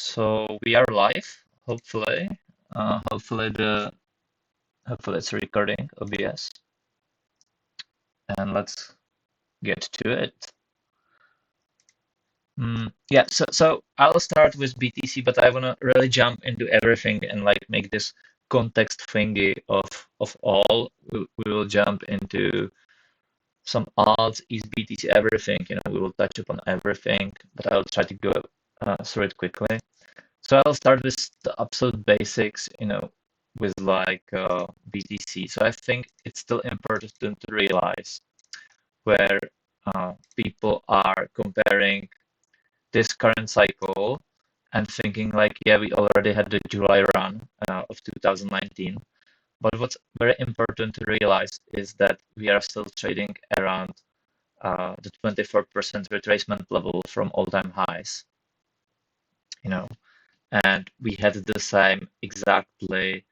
So we are live, hopefully. Hopefully it's recording, OBS. And let's get to it. Yeah, so I'll start with BTC, but I wanna really jump into everything and like make this context thingy of all. We will jump into some alts, ETH, BTC, everything. We will touch upon everything, but I'll try to go through it quickly. So I'll start with the absolute basics, with like BTC. So I think it's still important to realize where people are comparing this current cycle and thinking like, yeah, we already had the July run of 2019. But what's very important to realize is that we are still trading around the 24% retracement level from all-time highs. And we had the same exactly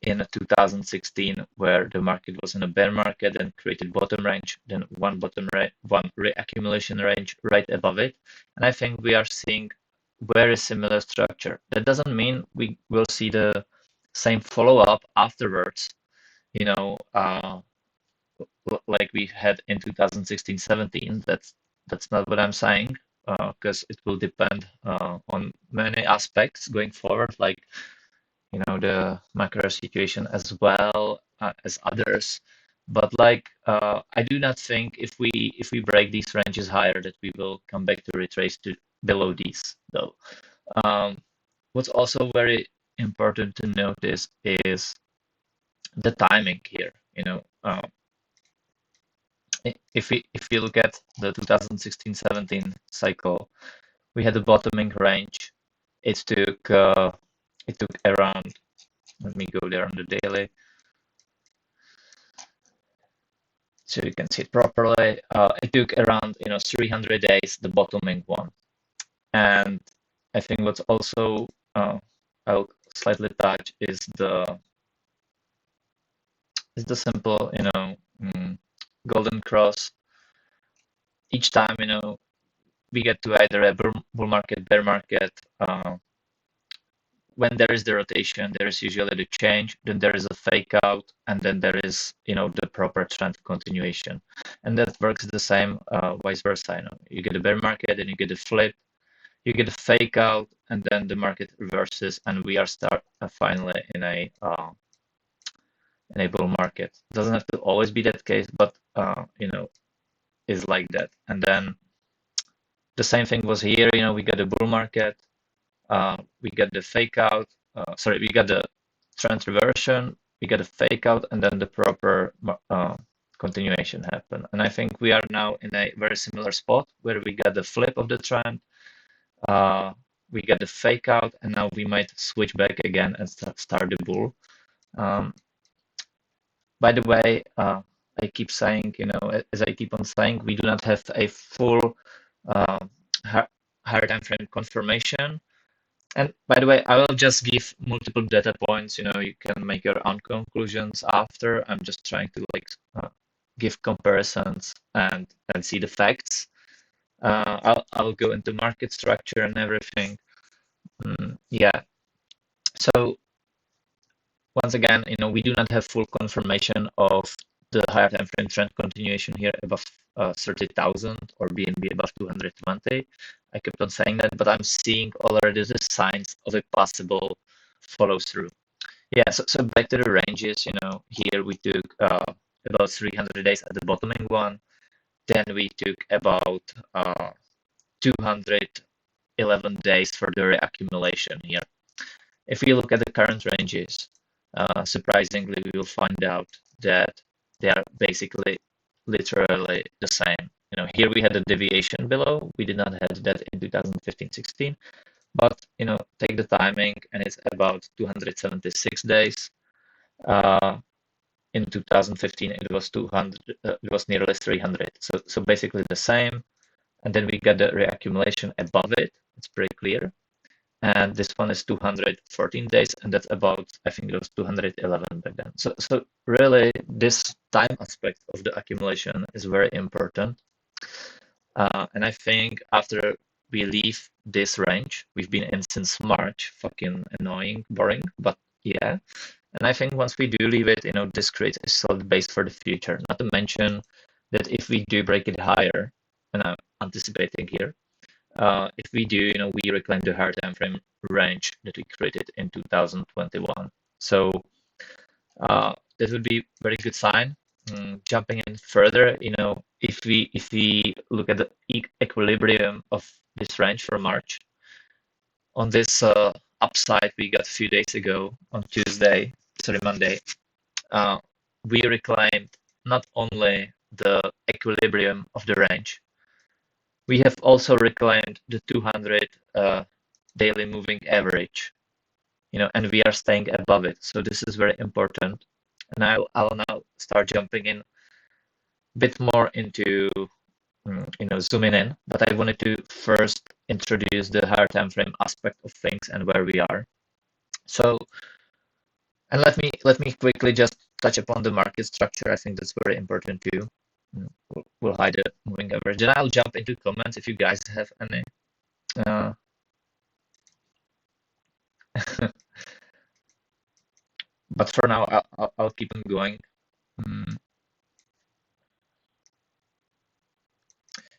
in 2016, where the market was in a bear market and created bottom range, then one reaccumulation range right above it. And I think we are seeing very similar structure. That doesn't mean we will see the same follow-up afterwards, like we had in 2016-17. That's not what I'm saying, because it will depend on many aspects going forward, like the macro situation as well as others. But like I do not think if we break these ranges higher that we will come back to retrace to below these though. What's also very important to notice is the timing here. If you look at the 2016-17 cycle, we had a bottoming range. It took around, let me go there on the daily so you can see it properly. It took around 300 days, the bottoming one. And I think what's also I'll slightly touch is the simple golden cross. Each time we get to either a bull market, bear market. When there is the rotation, there is usually the change, then there is a fake out, and then there is the proper trend continuation. And that works the same vice versa. You get a bear market and you get a flip, you get a fake out, and then the market reverses, and we are finally in a bull market. Doesn't have to always be that case, but is like that. And then the same thing was here. We got a bull market, we got the fake out. We got the trend reversion, we got a fake out, and then the proper continuation happened. And I think we are now in a very similar spot where we got the flip of the trend, we got the fake out, and now we might switch back again and start the bull. By the way, I keep saying, as I keep on saying, we do not have a full higher time frame confirmation. And by the way, I will just give multiple data points. You can make your own conclusions after. I'm just trying to give comparisons and see the facts. I'll go into market structure and everything. Yeah. So once again, we do not have full confirmation of the higher time frame trend continuation here above 30,000 or BNB above 220. I kept on saying that, but I'm seeing already the signs of a possible follow through. Yeah, so back to the ranges, here we took about 300 days at the bottoming one. Then we took about 211 days for the reaccumulation here. If we look at the current ranges, surprisingly, we will find out that they are basically literally the same. Here we had a deviation below. We did not have that in 2015-16, but take the timing, and it's about 276 days. In 2015, it was 200. It was nearly 300. So basically the same. And then we got the reaccumulation above it. It's pretty clear. And this one is 214 days, and that's about, I think it was 211 back then. So really, this time aspect of the accumulation is very important. And I think after we leave this range. We've been in since March. Fucking annoying, boring, but yeah. And I think once we do leave it, this creates a solid base for the future. Not to mention that if we do break it higher, and I'm anticipating here, if we do, we reclaim the higher time frame range that we created in 2021. So this would be very good sign. Jumping in further, if we look at the equilibrium of this range for March, on this upside we got a few days ago on Monday, we reclaimed not only the equilibrium of the range, we have also reclaimed the 200 daily moving average, and we are staying above it. So this is very important. And I'll now start jumping in a bit more into zooming in, but I wanted to first introduce the higher time frame aspect of things and where we are. So, and let me quickly just touch upon the market structure. I think that's very important too. We'll hide the moving average, and I'll jump into comments if you guys have any. But for now, I'll keep on going.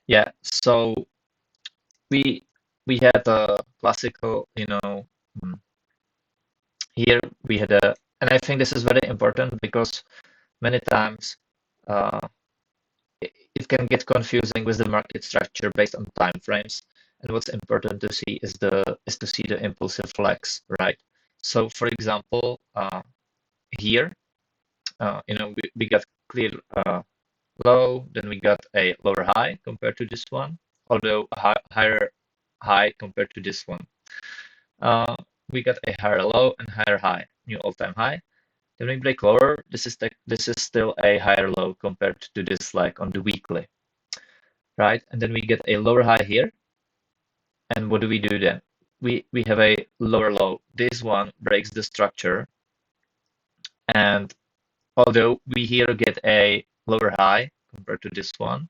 Yeah, so we had a classical, here we had and I think this is very important because many times it can get confusing with the market structure based on time frames. And what's important to see is to see the impulsive flex, right? So for example, here, we got clear low, then we got a lower high compared to this one, although a higher high compared to this one. We got a higher low and higher high, new all-time high. Then we break lower. This is still a higher low compared to this, like on the weekly, right? And then we get a lower high here. And what do we do then? We have a lower low. This one breaks the structure. And although we here get a lower high compared to this one,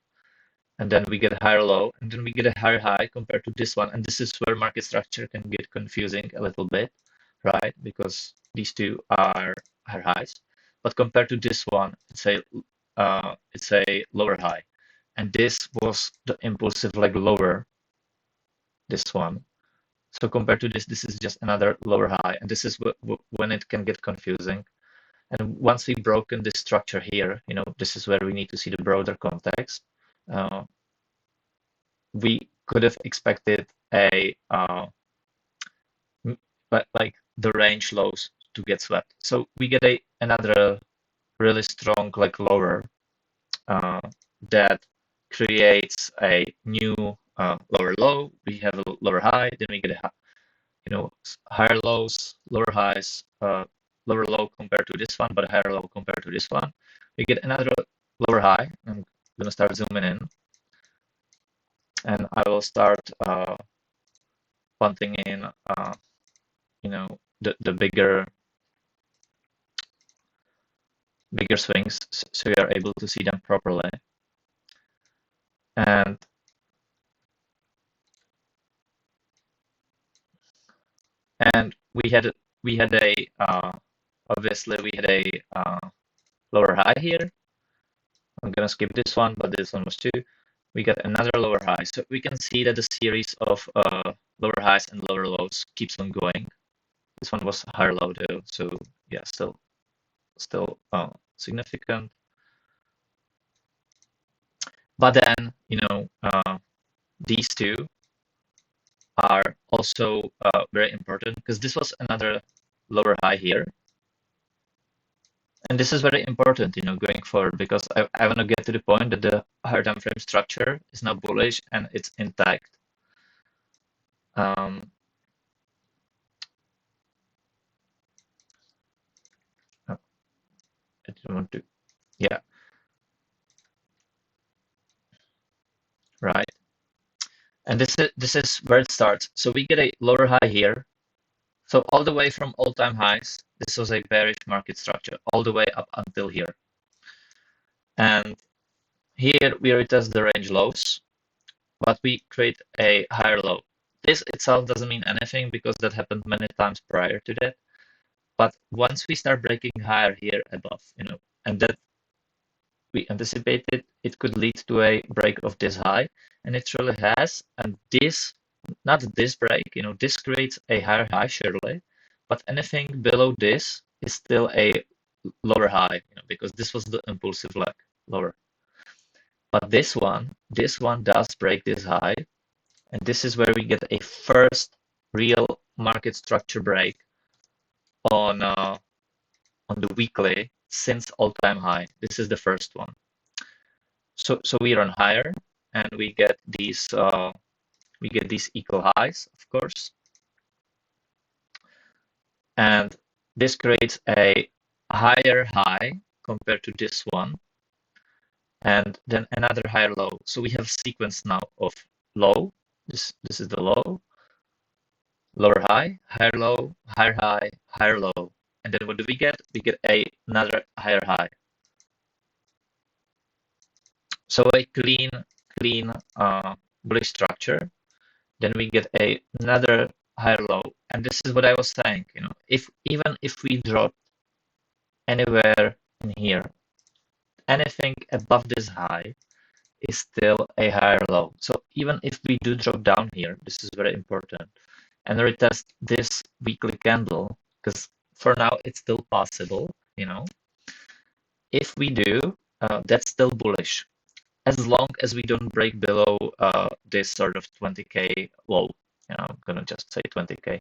and then we get a higher low, and then we get a higher high compared to this one. And this is where market structure can get confusing a little bit, right? Because these two are higher highs. But compared to this one, it's a lower high. And this was the impulsive leg lower, this one. So compared to this is just another lower high. And this is when it can get confusing. And once we've broken this structure here, this is where we need to see the broader context. We could have expected like the range lows to get swept. So we get another really strong like lower that creates a new lower low. We have a lower high, then we get higher lows, lower highs, lower low compared to this one, but higher low compared to this one. We get another lower high. I'm gonna start zooming in, and I will start punting in, the bigger swings, so you are able to see them properly. And we had a obviously we had a lower high here. I'm gonna skip this one, but this one was too. We got another lower high, so we can see that the series of lower highs and lower lows keeps on going. This one was higher low though, so yeah, still significant. But then these two are also very important because this was another lower high here. And this is very important, going forward, because I want to get to the point that the higher time frame structure is now bullish and it's intact. I didn't want to, yeah, right. And this is where it starts. So we get a lower high here. So all the way from all-time highs, this was a bearish market structure, all the way up until here. And here we retest the range lows. but we create a higher low. This itself doesn't mean anything because that happened many times prior to that. But once we start breaking higher here above, and that we anticipated it could lead to a break of this high, and it really has. And this, not this break, this creates a higher high surely, but anything below this is still a lower high, because this was the impulsive leg lower. But this one does break this high, and this is where we get a first real market structure break on the weekly since all-time high. This is the first one. So we run higher, and we get these equal highs, of course, and this creates a higher high compared to this one, and then another higher low. So we have sequence now of low. This is the low, lower high, higher low, higher high, higher low, and then what do we get? We get another higher high. So a clean bullish structure. Then we get another higher low, and this is what I was saying. Even if we drop anywhere in here, anything above this high is still a higher low. So even if we do drop down here, this is very important, and retest this weekly candle, because for now it's still possible. If we do, that's still bullish, as long as we don't break below this sort of 20K low. I'm gonna just say 20K.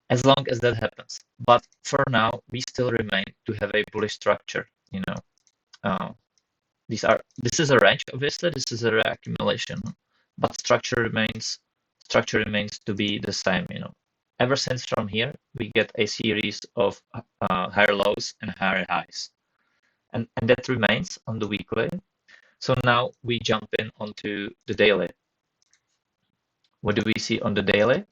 As long as that happens. But for now, we still remain to have a bullish structure. This is a range, obviously. This is a reaccumulation, but structure remains to be the same. Ever since from here, we get a series of higher lows and higher highs, and that remains on the weekly. So now we jump in onto the daily. What do we see on the daily?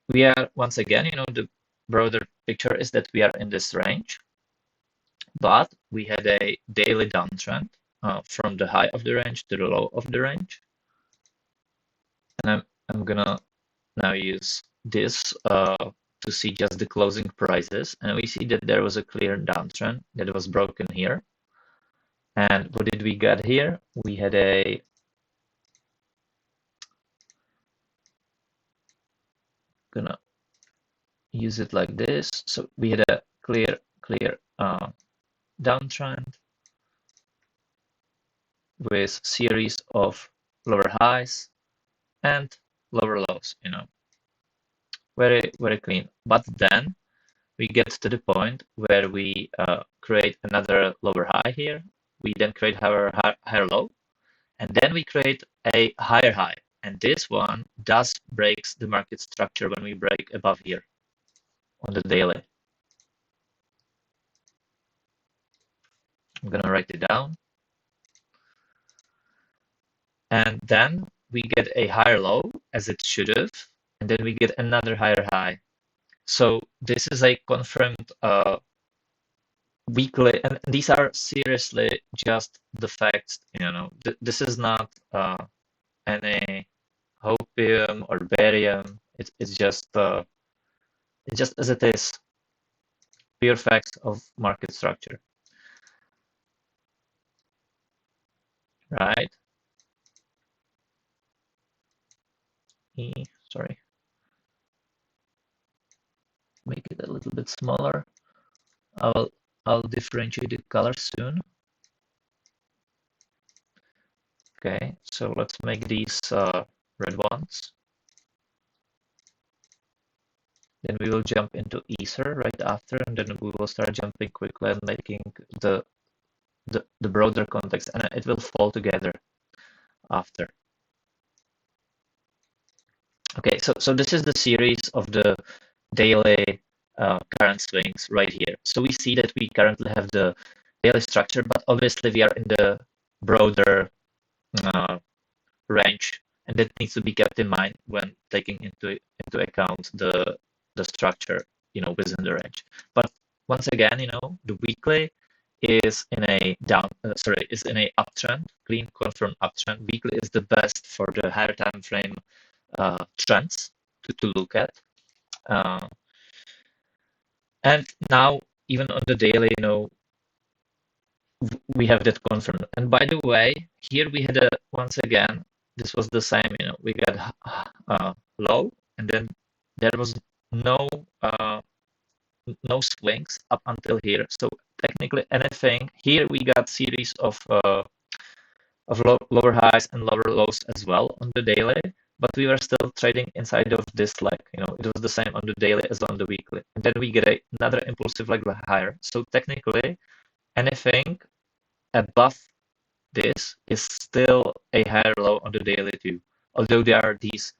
We are, once again, the broader picture is that we are in this range, but we had a daily downtrend from the high of the range to the low of the range. And I'm gonna now use this to see just the closing prices. And we see that there was a clear downtrend that was broken here. And what did we get here? We had gonna use it like this. So we had a clear downtrend with series of lower highs and lower lows, very, very clean. But then we get to the point where we create another lower high here. We then create higher low, and then we create a higher high. And this one does breaks the market structure when we break above here on the daily. I'm gonna write it down. And then we get a higher low, as it should have, and then we get another higher high. So this is a confirmed weekly, and these are seriously just the facts. This is not any hopium or barium. It's just as it is, pure facts of market structure, right? Sorry, make it a little bit smaller. I'll differentiate the color soon. Okay, so let's make these red ones. Then we will jump into Ether right after, and then we will start jumping quickly and making the broader context, and it will fall together after. Okay, so this is the series of the daily current swings right here. So we see that we currently have the daily structure, but obviously we are in the broader range, and that needs to be kept in mind when taking into account the structure, within the range. But once again, the weekly is in a is in a uptrend, clean confirmed uptrend. Weekly is the best for the higher time frame trends to look at. And now even on the daily, we have that confirmed. And by the way, here we had once again, this was the same, we got low, and then there was no uh, no swings up until here. So technically anything here, we got series of lower highs and lower lows as well on the daily, but we were still trading inside of this leg. It was the same on the daily as on the weekly, and then we get another impulsive leg higher. So technically anything above this is still a higher low on the daily too, although there are these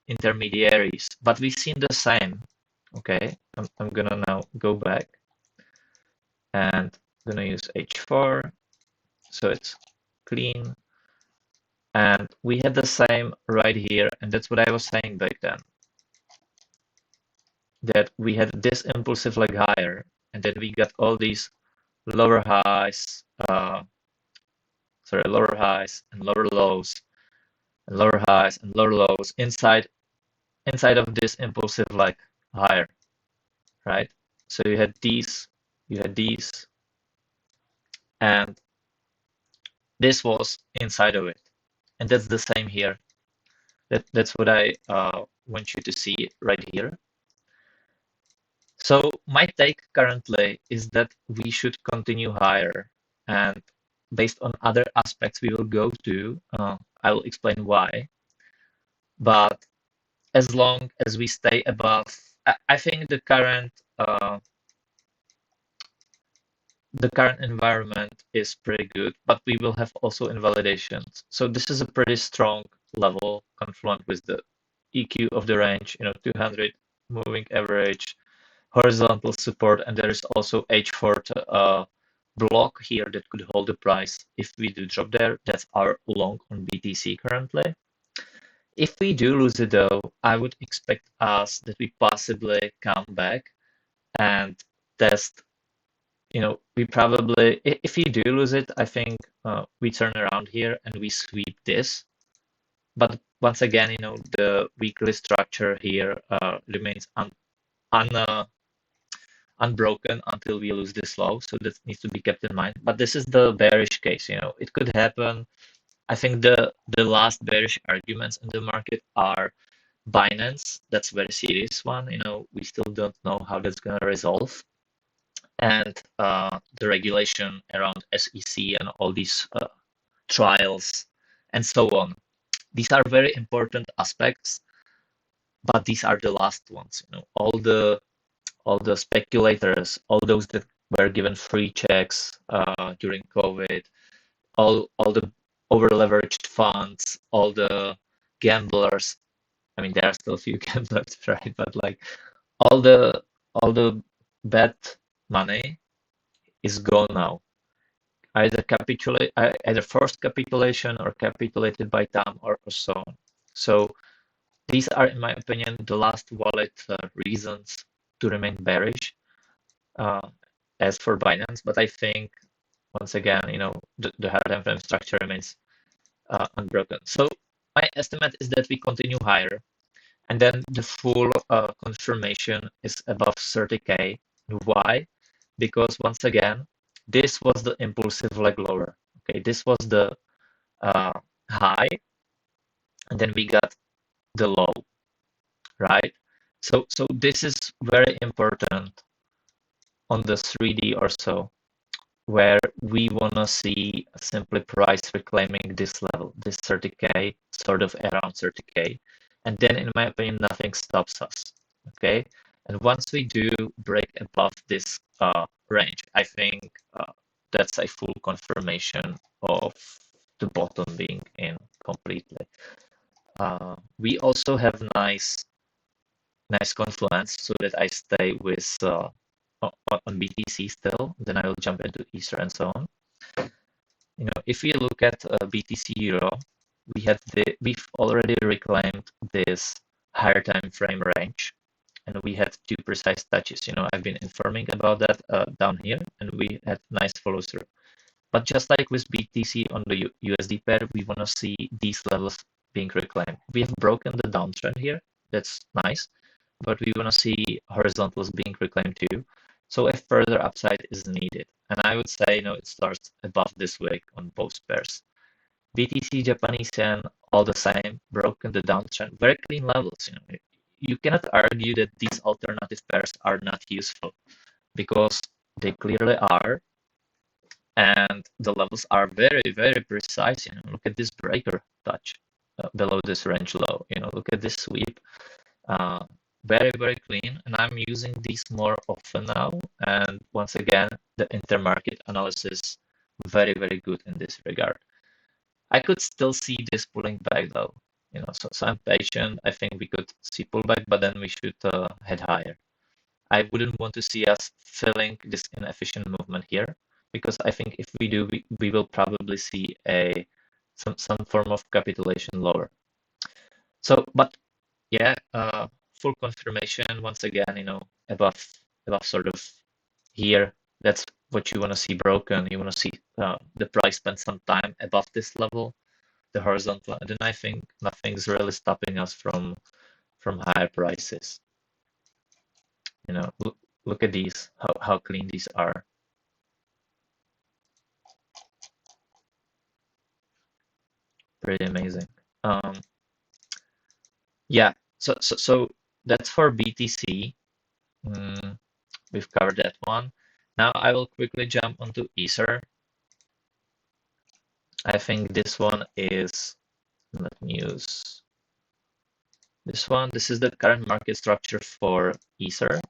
intermediaries, but we've seen the same. Okay, I'm gonna now go back and I'm gonna use H4, so it's clean. And we had the same right here, and that's what I was saying back then, that we had this impulsive leg higher, and then we got all these lower highs, lower highs and lower lows, and lower highs and lower lows inside of this impulsive leg higher, right? So you had these, and this was inside of it, and that's the same here. That's what I want you to see right here. So my take currently is that we should continue higher, and based on other aspects we will go to, I will explain why. But as long as we stay above, I think the current environment is pretty good, but we will have also invalidations. So this is a pretty strong level confluent with the EQ of the range, 200 moving average, horizontal support, and there is also H4 block here that could hold the price if we do drop there. That's our long on BTC currently. If we do lose it though, I would expect us that we possibly come back and test, we probably, if we do lose it, I think we turn around here and we sweep this. But once again, the weekly structure here remains unbroken until we lose this low. So that needs to be kept in mind. But this is the bearish case. It could happen. I think the last bearish arguments in the market are Binance. That's a very serious one. We still don't know how that's going to resolve. And the regulation around SEC and all these trials and so on. These are very important aspects, but these are the last ones. All the speculators, all those that were given free checks during COVID, all the over-leveraged funds, all the gamblers. I mean, there are still a few gamblers, right? But like all the bad money is gone now. Either forced capitulation or capitulated by TAM or so on. So these are, in my opinion, the last wallet reasons to remain bearish as for Binance. But I think, once again, the higher time frame structure remains unbroken. So my estimate is that we continue higher, and then the full confirmation is above 30K. Why? Because once again, this was the impulsive leg lower. Okay, this was the high, and then we got the low, right? So this is very important on the 3D or so, where we want to see simply price reclaiming this level, this 30K, sort of around 30K. And then, in my opinion, nothing stops us. Okay. And once we do break above this range, I think that's a full confirmation of the bottom being in completely. We also have nice confluence, so that I stay with on BTC still. Then I will jump into Ether and so on. If we look at BTC Euro, we've already reclaimed this higher time frame range, and we had two precise touches. I've been informing about that down here, and we had nice follow through. But just like with BTC on the USD pair, we want to see these levels being reclaimed. We have broken the downtrend here. That's nice, but we want to see horizontals being reclaimed too. So a further upside is needed. And I would say, it starts above this wick on both pairs. BTC, Japanese yen, all the same, broken the downtrend, very clean levels. You cannot argue that these alternative pairs are not useful because they clearly are, and the levels are very, very precise. Look at this breaker touch below this range low. Look at this sweep. Uh, Very, very clean, and I'm using these more often now. And once again, the intermarket analysis very, very good in this regard. I could still see this pulling back though. So I'm patient. I think we could see pullback, but then we should head higher. I wouldn't want to see us filling this inefficient movement here, because I think if we do, we will probably see some form of capitulation lower. So, but yeah, full confirmation once again, above sort of here. That's what you want to see broken. You want to see the price spend some time above this level, the horizontal, and then I think nothing's really stopping us from higher prices. Look at these, how clean these are. Pretty amazing. Yeah, so that's for BTC. We've covered that one. Now I will quickly jump onto Ether. I think this one is, let me use this one. This is the current market structure for Ether.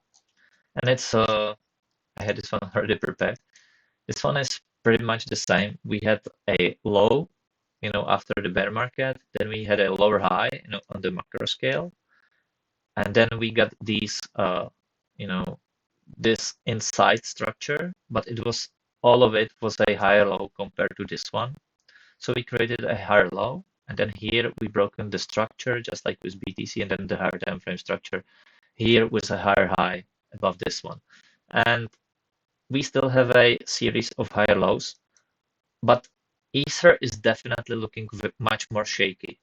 And it's, I had this one already prepared. This one is pretty much the same. We had a low, after the bear market. Then we had a lower high, on the macro scale. And then we got these, this inside structure, but all of it was a higher low compared to this one. So we created a higher low, and then here we broken the structure just like with BTC, and then the higher time frame structure here was a higher high above this one. And we still have a series of higher lows, but Ether is definitely looking much more shaky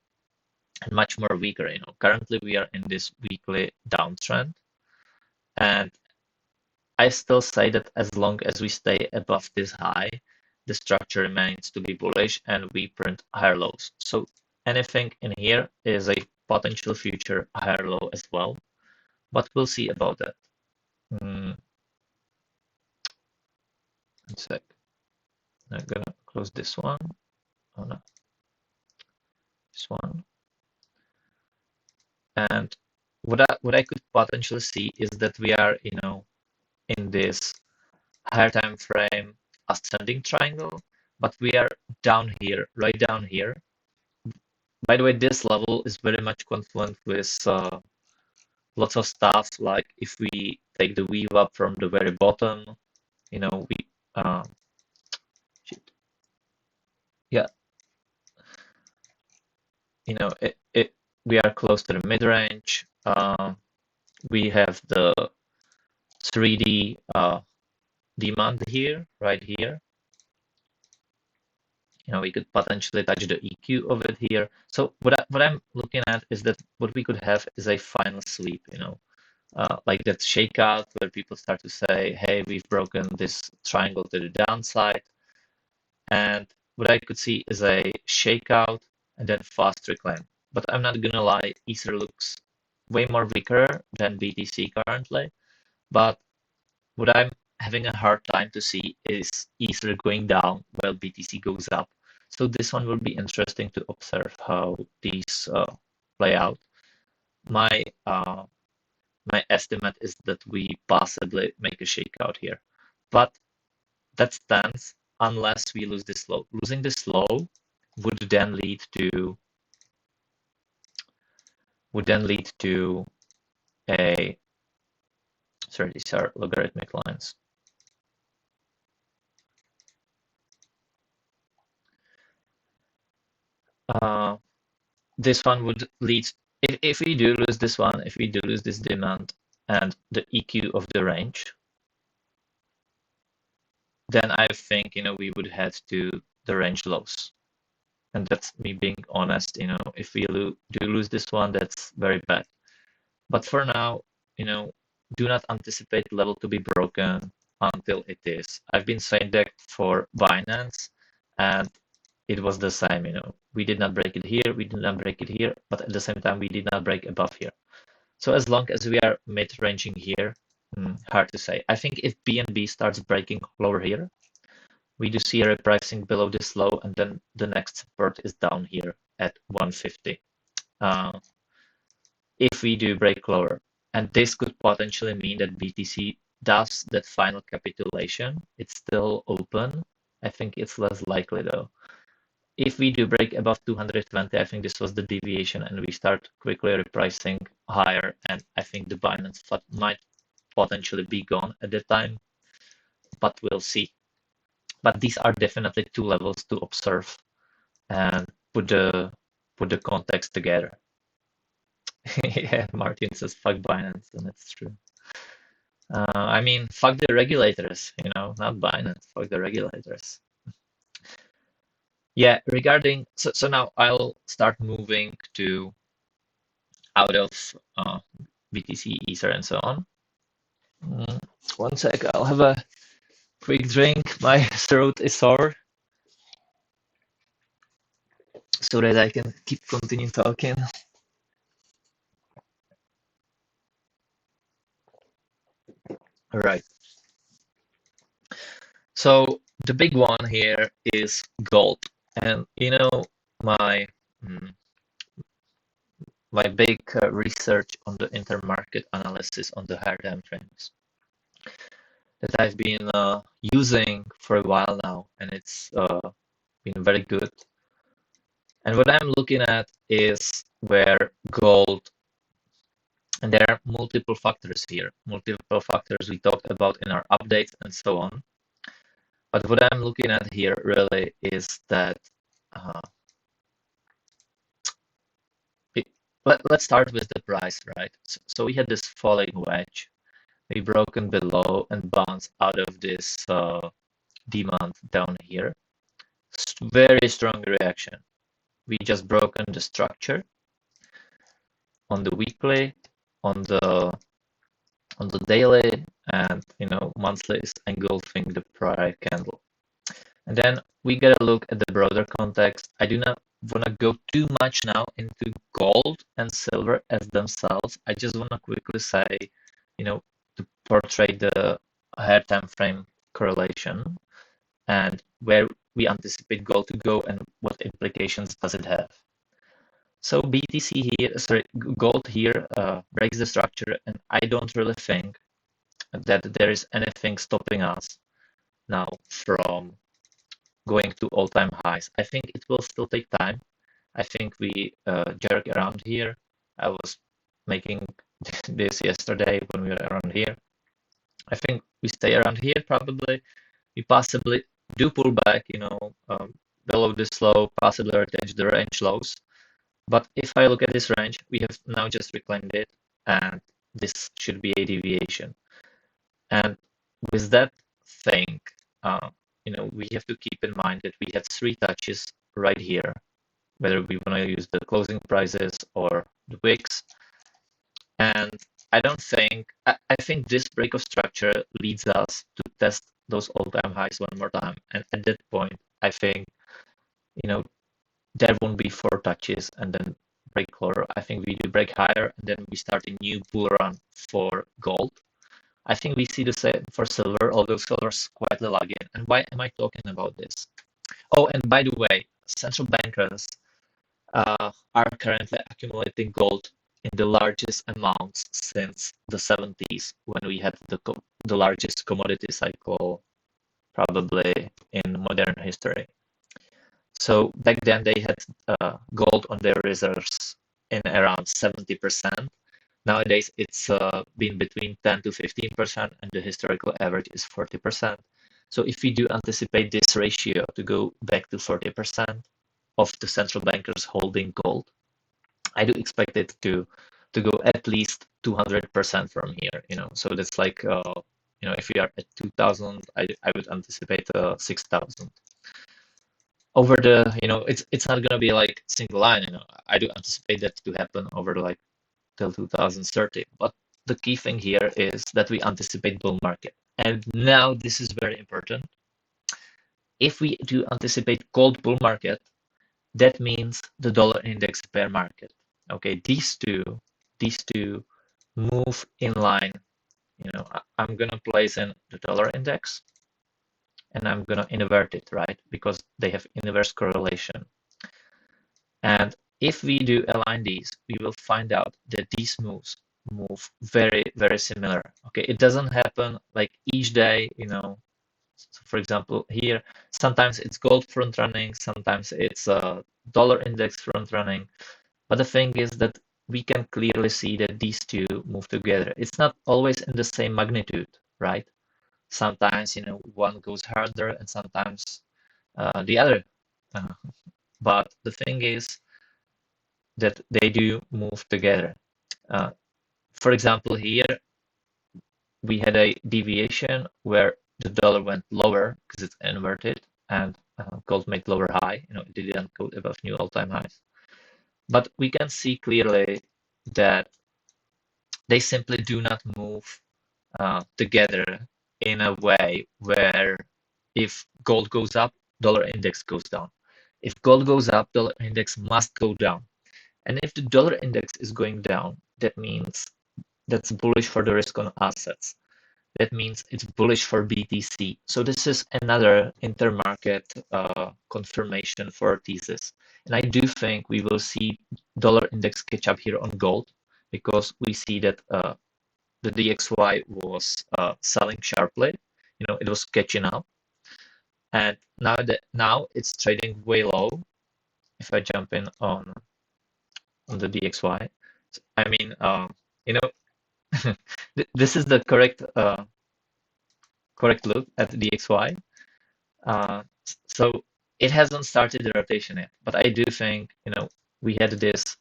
and much more weaker. Currently we are in this weekly downtrend, and I still say that as long as we stay above this high, the structure remains to be bullish and we print higher lows. So anything in here is a potential future higher low as well, but we'll see about that. One sec. I'm gonna close this one. Oh no, this one. And what I could potentially see is that we are, in this higher time frame ascending triangle, but we are down here, right down here. By the way, this level is very much confluent with lots of stuff. Like if we take the weave up from the very bottom, we shit. Yeah, we are close to the mid range. We have the 3D demand here, right here. We could potentially touch the EQ of it here. So what I'm looking at is that what we could have is a final sweep, like that shakeout where people start to say, hey, we've broken this triangle to the downside. And what I could see is a shakeout and then fast reclaim. But I'm not gonna lie, Ether looks way more weaker than BTC currently. But what I'm having a hard time to see is Ether going down while BTC goes up. So this one will be interesting to observe how these play out. My my estimate is that we possibly make a shakeout here, but that stands unless we lose this low. Losing this low would then lead to a, sorry, these are logarithmic lines. This one would lead, if we do lose this one, if we do lose this demand, and the EQ of the range, then I think, we would head to the range lows. And that's me being honest, if we do lose this one, that's very bad. But for now, do not anticipate level to be broken until it is. I've been saying that for Binance, and it was the same, We did not break it here, we did not break it here, but at the same time, we did not break above here. So as long as we are mid-ranging here, hard to say. I think if BNB starts breaking lower here, we do see a repricing below this low, and then the next support is down here at 150. If we do break lower, and this could potentially mean that BTC does that final capitulation. It's still open. I think it's less likely though. If we do break above 220, I think this was the deviation, and we start quickly repricing higher, and I think the Binance flat might potentially be gone at the time, but we'll see. But these are definitely two levels to observe and put the context together. Yeah, Martin says fuck Binance, and it's true. I mean, fuck the regulators, not Binance, fuck the regulators. Yeah, regarding, so now I'll start moving to out of BTC, Ether, and so on. One sec, I'll have a quick drink. My throat is sore, so that I can continue talking. All right. So the big one here is gold, and my my big research on the intermarket analysis on the higher time frames that I've been using for a while now, and it's been very good. And what I'm looking at is where gold, and there are multiple factors here, multiple factors we talked about in our updates and so on. But what I'm looking at here really is that let's start with the price, right? So we had this falling wedge. We broken below and bounced out of this demand down here. Very strong reaction. We just broken the structure on the weekly, on the daily, and monthly is engulfing the prior candle. And then we gotta look at the broader context. I do not want to go too much now into gold and silver as themselves. I just want to quickly say, to portray the higher time frame correlation and where we anticipate gold to go and what implications does it have. So BTC here, sorry, gold here breaks the structure, and I don't really think that there is anything stopping us now from going to all-time highs. I think it will still take time. I think we jerk around here. I was making this yesterday when we were around here. I think we stay around here probably. We possibly do pull back, below this low, possibly attach the range lows. But if I look at this range, we have now just reclaimed it, and this should be a deviation. And with that thing, we have to keep in mind that we had 3 touches right here, whether we want to use the closing prices or the wicks. And I think this break of structure leads us to test those all-time highs one more time. And at that point, I think, there won't be 4 touches and then break lower. I think we do break higher, and then we start a new bull run for gold. I think we see the same for silver, although silver's quite lagging. And why am I talking about this? Oh, and by the way, central bankers are currently accumulating gold in the largest amounts since the 70s, when we had the largest commodity cycle probably in modern history. So back then they had gold on their reserves in around 70%. Nowadays it's been between 10 to 15%, and the historical average is 40%. So if we do anticipate this ratio to go back to 40% of the central bankers holding gold, I do expect it to to go at least 200% from here, So that's like, if we are at 2000, I would anticipate 6000. Over it's not gonna be like single line, I do anticipate that to happen over like till 2030. But the key thing here is that we anticipate bull market. And now this is very important. If we do anticipate gold bull market, that means the dollar index bear market. Okay, these two move in line. I'm gonna place in the dollar index and I'm gonna invert it, right? Because they have inverse correlation. And if we do align these, we will find out that these moves move very, very similar. Okay, it doesn't happen like each day, So for example, here, sometimes it's gold front running, sometimes it's a dollar index front running. But the thing is that we can clearly see that these two move together. It's not always in the same magnitude, right? Sometimes, one goes harder and sometimes the other. Uh, but the thing is that they do move together. Uh, for example, here we had a deviation where the dollar went lower because it's inverted and gold made lower high. It didn't go above new all-time highs. But we can see clearly that they simply do not move together in a way where if gold goes up, dollar index goes down. If gold goes up, dollar index must go down. And if the dollar index is going down, that means that's bullish for the risk on assets. That means it's bullish for BTC. So this is another intermarket confirmation for our thesis. And I do think we will see dollar index catch up here on gold because we see that the DXY was selling sharply. It was catching up, and now it's trading way low. If I jump in on the DXY, I mean, you know, this is the correct look at the DXY. So it hasn't started the rotation yet, but I do think, we had this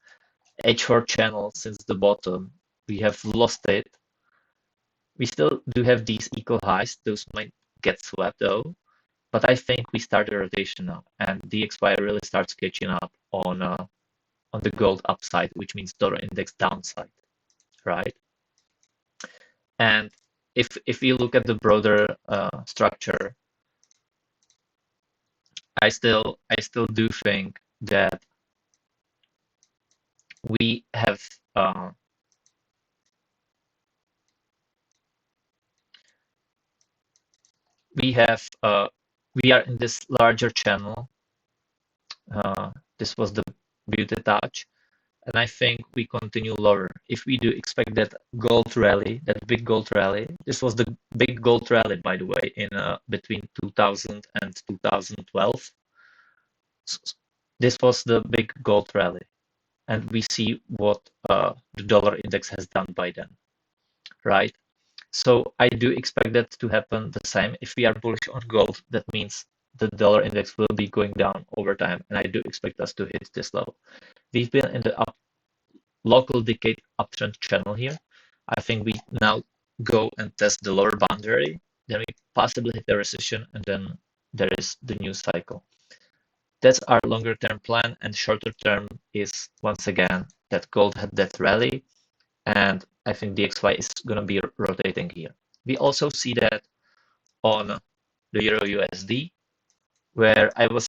H4 channel since the bottom. We have lost it. We still do have these equal highs. Those might get swept though, but I think we start the rotation now, and DXY really starts catching up on the gold upside, which means dollar index downside, right? And if you look at the broader structure, I still do think that we have we are in this larger channel. This was the beauty touch, and I think we continue lower. If we do expect that gold rally, that big gold rally, this was the big gold rally, by the way, in between 2000 and 2012. This was the big gold rally, and we see what the dollar index has done by then, right? So I do expect that to happen the same. If we are bullish on gold, that means the dollar index will be going down over time, and I do expect us to hit this level. We've been in the local decade uptrend channel here. I think we now go and test the lower boundary, then we possibly hit the recession, and then there is the new cycle. That's our longer term plan, and shorter term is once again that gold had that rally, and I think DXY is going to be rotating here. We also see that on the Euro USD, where I was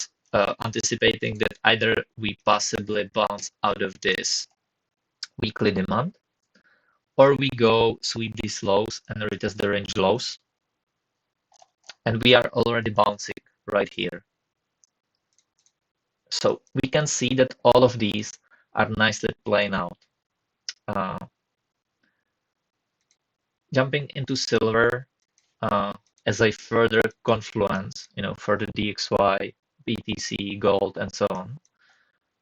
anticipating that either we possibly bounce out of this weekly demand, or we go sweep these lows and retest the range lows. And we are already bouncing right here. So we can see that all of these are nicely playing out. Jumping into silver as a further confluence, for the DXY, BTC, gold, and so on.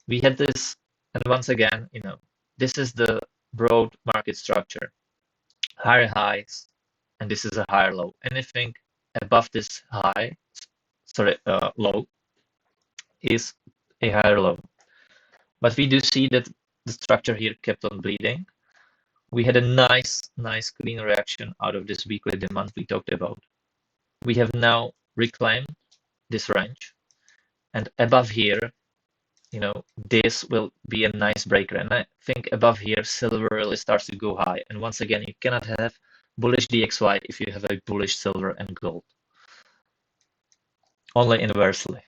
We had this, and once again, this is the broad market structure. Higher highs, and this is a higher low. Anything above this low is a higher low. But we do see that the structure here kept on bleeding. We had a nice clean reaction out of this weekly demand we talked about. We have now reclaimed this range, and above here, this will be a nice breaker. And I think above here, silver really starts to go high. And once again, you cannot have bullish DXY if you have a bullish silver and gold. Only inversely.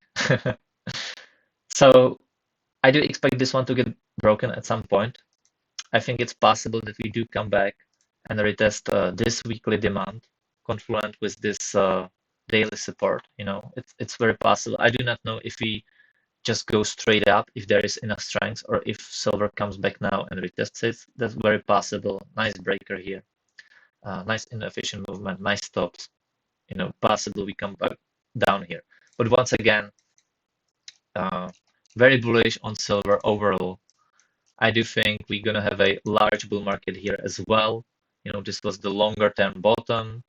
So I do expect this one to get broken at some point. I think it's possible that we do come back and retest this weekly demand confluent with this daily support. It's very possible. I do not know if we just go straight up, if there is enough strength, or if silver comes back now and retests it. That's very possible. Nice breaker here. Nice inefficient movement, nice stops. Possible we come back down here. But once again, very bullish on silver overall. I do think we're gonna have a large bull market here as well. This was the longer term bottom,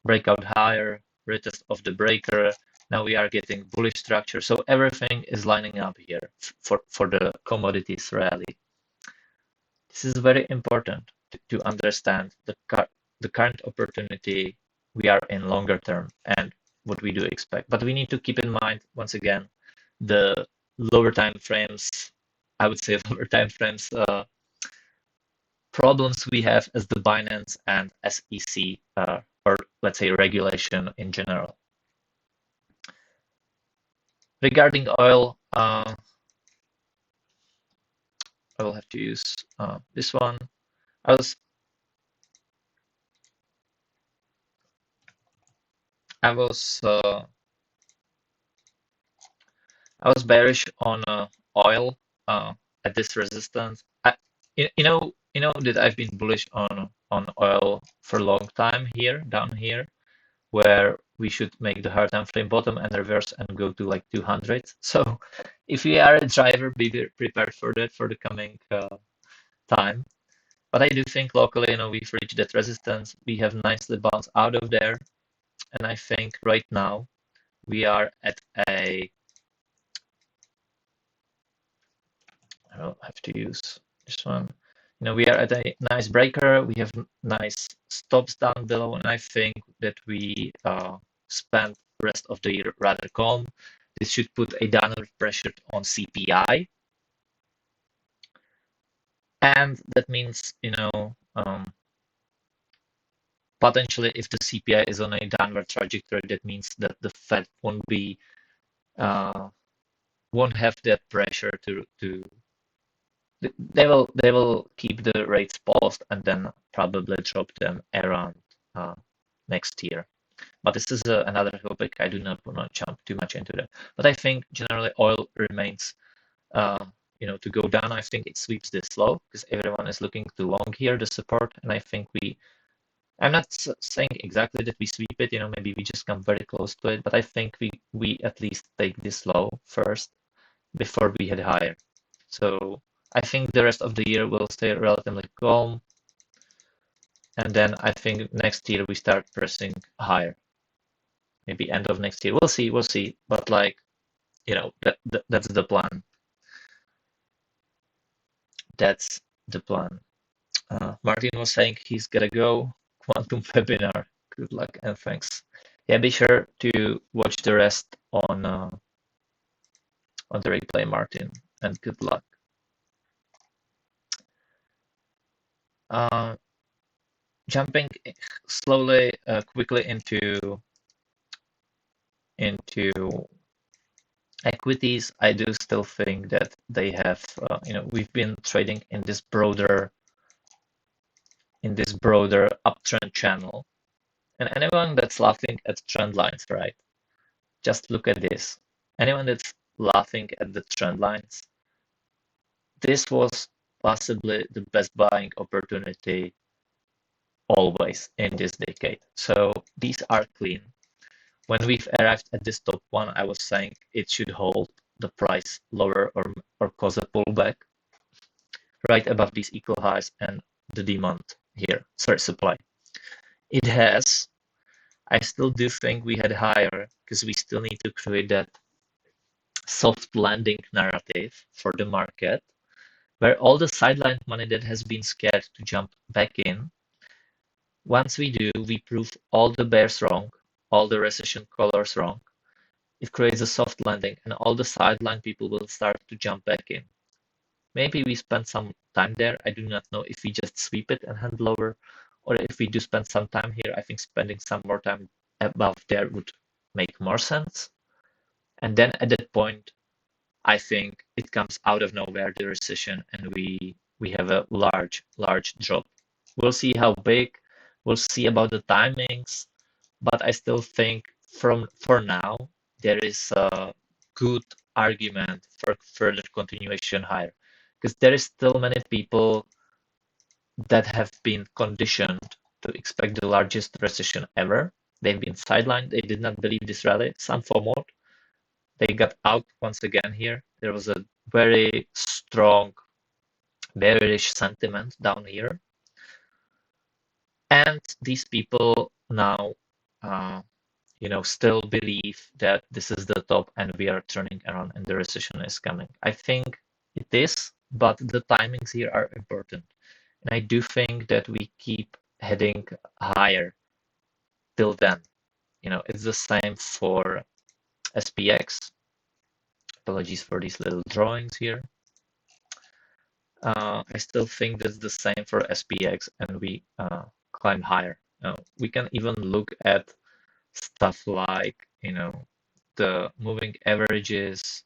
breakout higher, retest of the breaker. Now we are getting bullish structure. So everything is lining up here for the commodities rally. This is very important to understand the current opportunity we are in longer term and what we do expect. But we need to keep in mind, once again, the lower time frames, I would say lower time frames problems we have as the Binance and SEC, or let's say regulation in general. Regarding oil, I will have to use this one. I was bearish on oil at this resistance. You know that I've been bullish on oil for a long time here, down here, where we should make the hard time frame bottom and reverse and go to like 200. So if you are a driver, be prepared for that for the coming time. But I do think locally, we've reached that resistance. We have nicely bounced out of there. And I think right now we are at a, I don't have to use this one. We are at a nice breaker. We have nice stops down below, and I think that we spend the rest of the year rather calm. This should put a downward pressure on CPI, and that means potentially if the CPI is on a downward trajectory, that means that the Fed won't have that pressure to they will keep the rates paused and then probably drop them around next year. But this is another topic. I do not want to jump too much into that. But I think generally oil remains, to go down. I think it sweeps this low because everyone is looking to long here, the support. And I think I'm not saying exactly that we sweep it, maybe we just come very close to it. But I think we at least take this low first before we head higher. So I think the rest of the year will stay relatively calm. And then I think next year we start pressing higher. Maybe end of next year. We'll see. But that's the plan. That's the plan. Martin was saying he's gotta go. Quantum webinar. Good luck and thanks. Yeah, be sure to watch the rest on the replay, Martin, and good luck. Jumping slowly, quickly into equities, I do still think that they have, we've been trading in this broader uptrend channel. And anyone that's laughing at trend lines, right? Just look at this. Anyone that's laughing at the trend lines, this was possibly the best buying opportunity always in this decade. So these are clean. When we've arrived at this top one, I was saying it should hold the price lower or cause a pullback right above these equal highs and the demand here, sorry, supply. It has. I still do think we had higher because we still need to create that soft landing narrative for the market. where all the sideline money that has been scared to jump back in, once we do, we prove all the bears wrong, all the recession callers wrong. It creates a soft landing, and all the sideline people will start to jump back in. Maybe we spend some time there. I do not know if we just sweep it and hand lower, or if we do spend some time here. I think spending some more time above there would make more sense. And then at that point, I think it comes out of nowhere, the recession, and we have a large drop. We'll see how big. We'll see about the timings, but I still think for now there is a good argument for further continuation higher, because there is still many people that have been conditioned to expect the largest recession ever. They've been sidelined. They did not believe this rally. Some FOMO'd. They got out once again here. There was a very strong bearish sentiment down here. And these people now, still believe that this is the top and we are turning around and the recession is coming. I think it is, but the timings here are important. And I do think that we keep heading higher till then. It's the same for SPX. Apologies for these little drawings here. I still think that's the same for SPX, and we climb higher. We can even look at stuff like, the moving averages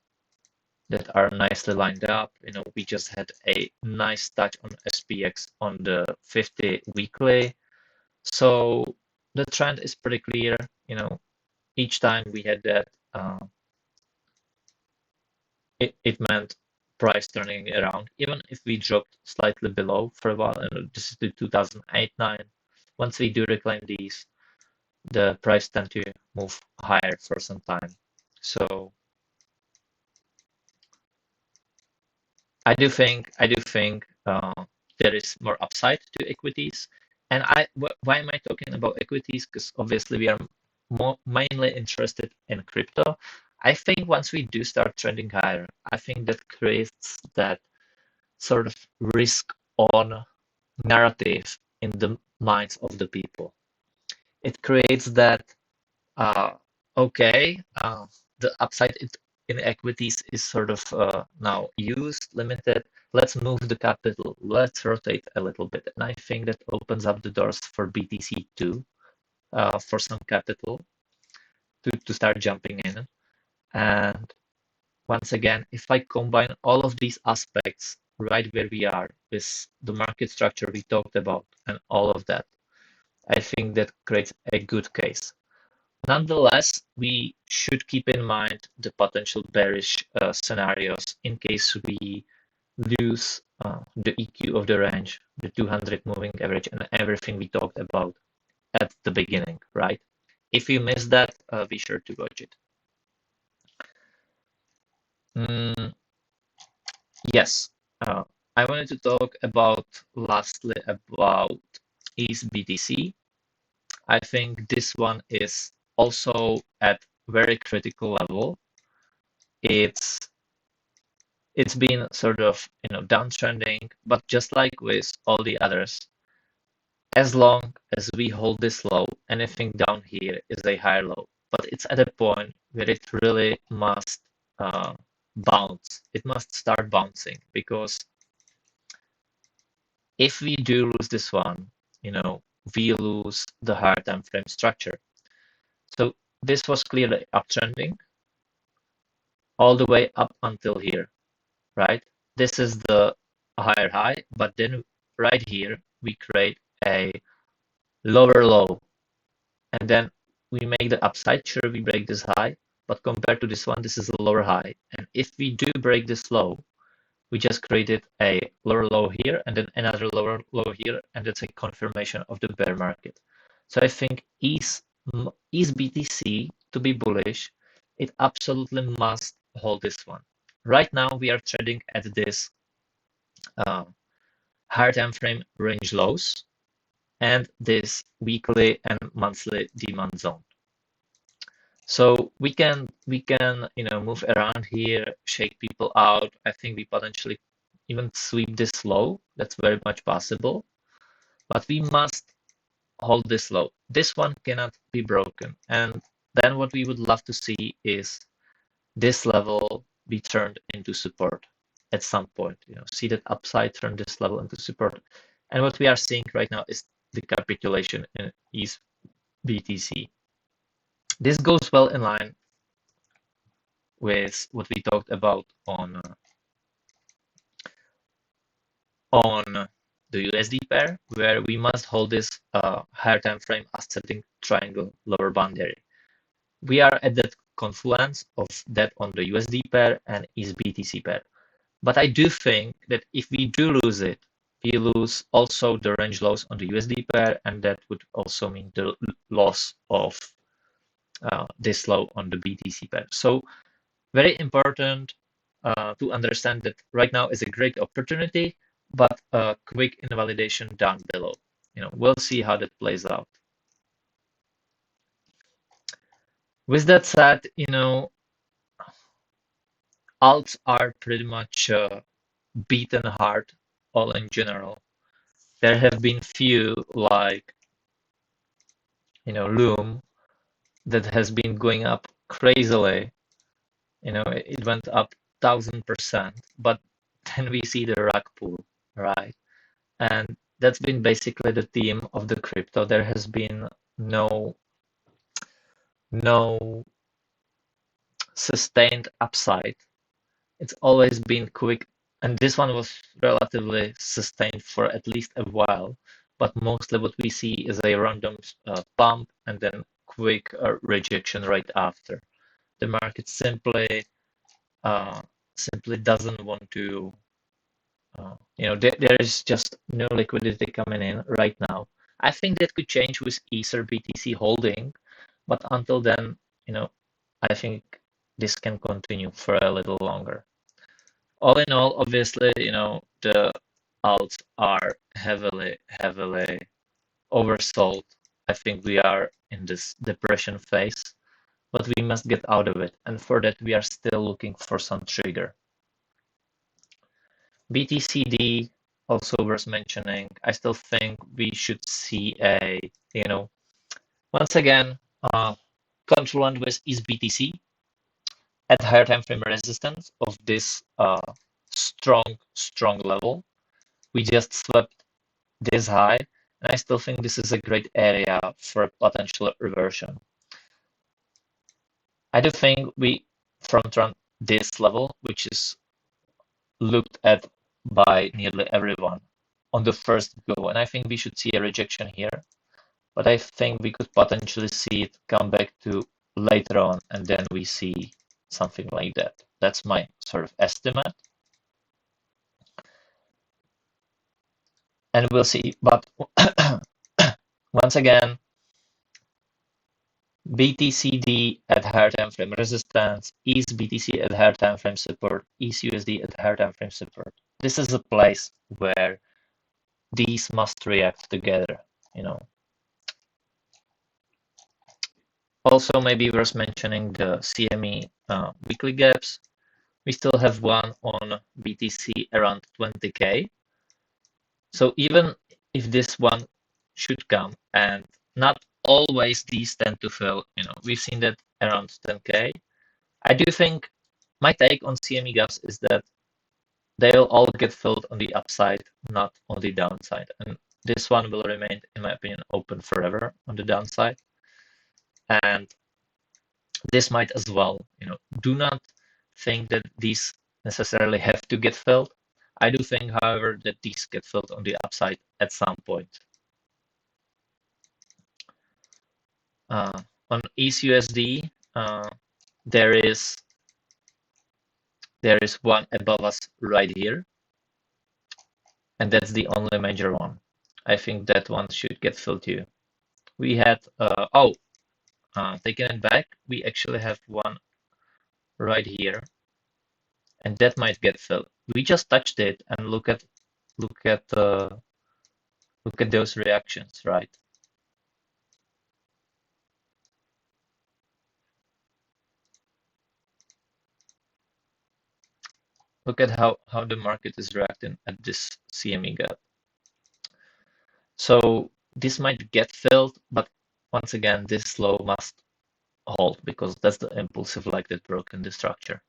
that are nicely lined up. We just had a nice touch on SPX on the 50 weekly. So the trend is pretty clear. Each time we had that, it meant price turning around, even if we dropped slightly below for a while. And this is the 2008-9. Once we do reclaim these, the price tend to move higher for some time. So I do think there is more upside to equities. And why am I talking about equities? Because obviously we are mainly interested in crypto. I think once we do start trending higher, I think that creates that sort of risk on narrative in the minds of the people. It creates that, okay, the upside in equities is sort of now used, limited. Let's move the capital. Let's rotate a little bit. And I think that opens up the doors for BTC too, for some capital to start jumping in. And once again, if I combine all of these aspects right where we are with the market structure we talked about and all of that, I think that creates a good case. Nonetheless, we should keep in mind the potential bearish scenarios in case we lose the EQ of the range, the 200 moving average, and everything we talked about at the beginning, right? If you miss that, be sure to watch it. Yes, I wanted to talk lastly about ETH BTC. I think this one is also at very critical level. It's been sort of downtrending, but just like with all the others, as long as we hold this low, anything down here is a higher low. But it's at a point where it really must bounce. It must start bouncing, because if we do lose this one, we lose the higher time frame structure. So this was clearly uptrending all the way up until here, right? This is the higher high, but then right here we create a lower low, and then we make the upside. Sure, we break this high, but compared to this one, this is a lower high. And if we do break this low, we just created a lower low here and then another lower low here, and that's a confirmation of the bear market. So I think ETH BTC to be bullish, it absolutely must hold this one. Right now we are trading at this higher time frame range lows and this weekly and monthly demand zone. So we can move around here, shake people out. I think we potentially even sweep this low. That's very much possible, but we must hold this low. This one cannot be broken. And then what we would love to see is this level be turned into support at some point. See that upside, turn this level into support. And what we are seeing right now is the capitulation in ETH BTC. This goes well in line with what we talked about on the USD pair, where we must hold this higher time frame ascending triangle lower boundary. We are at that confluence of that on the USD pair and ETH BTC pair. But I do think that if we do lose it, we lose also the range lows on the USD pair, and that would also mean the loss of this low on the BTC pair. So very important to understand that right now is a great opportunity, but a quick invalidation down below. We'll see how that plays out. With that said, alts are pretty much beaten hard all in general. There have been few like Loom that has been going up crazily. It went up 1,000%, but then we see the rug pull, right? And that's been basically the theme of the crypto. There has been no sustained upside. It's always been quick, and this one was relatively sustained for at least a while. But mostly what we see is a random pump and then quick rejection right after. The market simply doesn't want to. There is just no liquidity coming in right now. I think that could change with Ether BTC holding, but until then, I think this can continue for a little longer. All in all, obviously, the alts are heavily oversold. I think we are in this depression phase, but we must get out of it. And for that, we are still looking for some trigger. BTCD also worth mentioning. I still think we should see once again, confluent with ETH BTC at higher time frame resistance of this strong level. We just swept this high, and I still think this is a great area for a potential reversion. I do think we front run this level, which is looked at by nearly everyone on the first go, and I think we should see a rejection here, but I think we could potentially see it come back to later on, and then we see something like that. That's my sort of estimate, and we'll see. But once again, BTCD at higher time frame resistance, ETH BTC at higher time frame support, ETH USD at higher time frame support. This is a place where these must react together. Also, maybe worth mentioning the CME weekly gaps. We still have one on BTC around 20K. So even if this one should come, and not always these tend to fill, we've seen that around 10K. I do think my take on CME gaps is that they'll all get filled on the upside, not on the downside. And this one will remain, in my opinion, open forever on the downside. And this might as well. Do not think that these necessarily have to get filled. I do think, however, that these get filled on the upside at some point. On ETHUSD, there is one above us right here, and that's the only major one. I think that one should get filled too. We had taking it back, we actually have one right here, and that might get filled. We just touched it, and look at those reactions, right? look at how the market is reacting at this CME gap. So this might get filled, but once again, this low must hold because that's the impulsive leg that broke in the structure.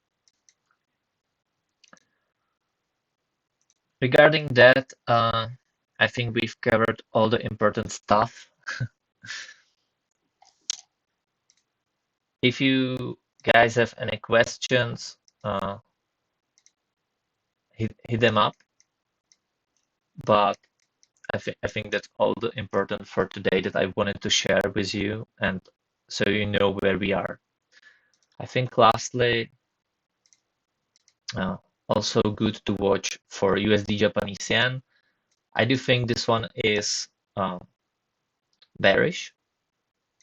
Regarding that, I think we've covered all the important stuff. If you guys have any questions, hit them up. But I think that's all the important for today that I wanted to share with you, and so you know where we are. I think lastly, also good to watch for USD Japanese yen. I do think this one is bearish,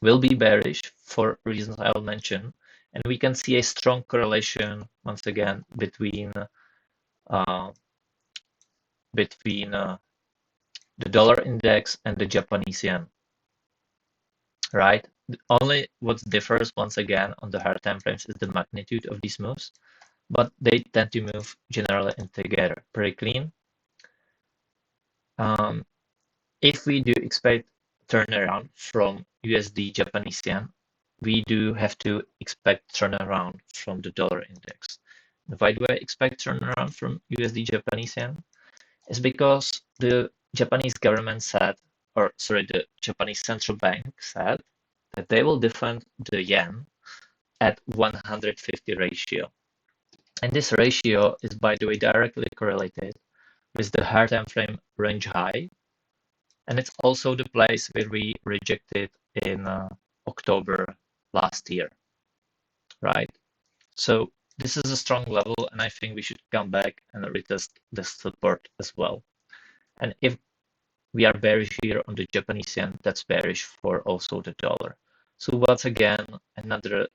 will be bearish for reasons I'll mention, and we can see a strong correlation once again between the dollar index and the Japanese yen, right? Only what differs once again on the higher time frames is the magnitude of these moves, but they tend to move generally in together, pretty clean. If we do expect turnaround from USD Japanese yen, we do have to expect turnaround from the dollar index. Why do I expect turnaround from USD Japanese yen? Is because the Japanese government said, or sorry, the Japanese central bank said that they will defend the yen at 150 ratio. And this ratio is, by the way, directly correlated with the higher time frame range high. And it's also the place where we rejected in October last year, right? So this is a strong level, and I think we should come back and retest the support as well. And if we are bearish here on the Japanese yen, that's bearish for also the dollar. So once again, another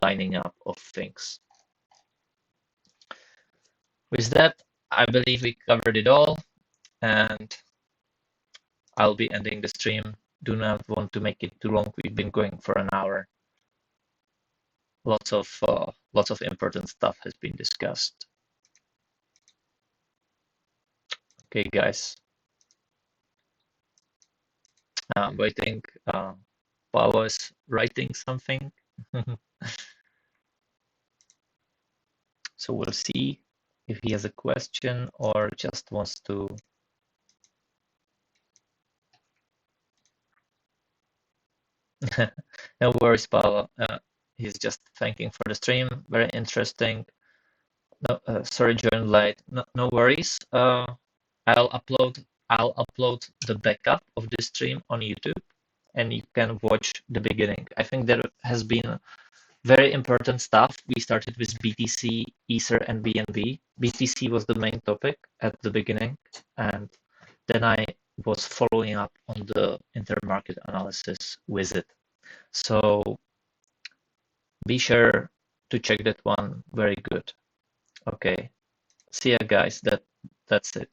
lining up of things. With that, I believe we covered it all, and I'll be ending the stream. Do not want to make it too long. We've been going for an hour. Lots of important stuff has been discussed. Okay, guys. I'm waiting. Paolo is writing something. So we'll see if he has a question or just wants to. No worries, Paolo. He's just thanking for the stream. Very interesting. No, sorry, joined late. No worries. I'll upload the backup of this stream on YouTube, and you can watch the beginning. I think there has been very important stuff. We started with BTC, Ether, and BNB. BTC was the main topic at the beginning, and then I was following up on the intermarket analysis with it. So be sure to check that one. Very good. Okay. See ya, guys. That's it.